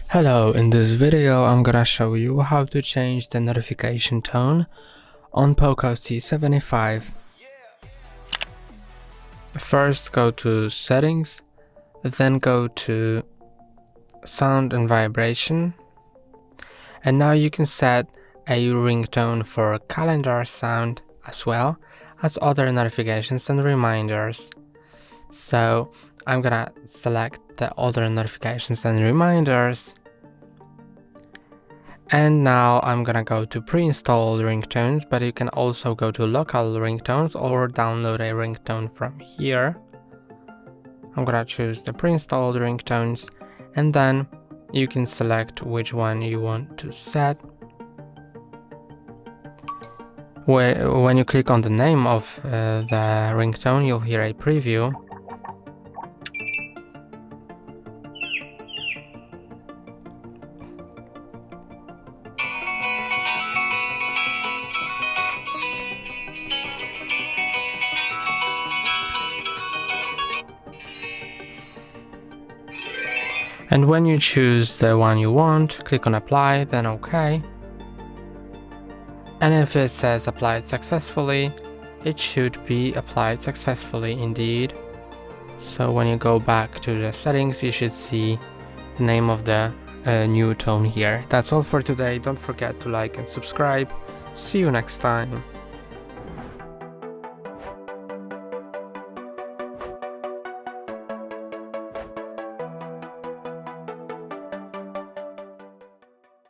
Hello, in this video I'm gonna show you how to change the notification tone on POCO C75. First go to settings, then go to sound and vibration, and now you can set a ringtone for calendar sound as well as other notifications and reminders. So I'm gonna select the other notifications and reminders, and now I'm gonna go to pre-installed ringtones, but you can also go to local ringtones or download a ringtone from here. I'm gonna choose the pre-installed ringtones, and then you can select which one you want to set. When you click on the name of the ringtone, you'll hear a preview. And when you choose the one you want, click on apply, then OK. And if it says applied successfully, it should be applied successfully indeed. So when you go back to the settings, you should see the name of the new tone here. That's all for today. Don't forget to like and subscribe. See you next time.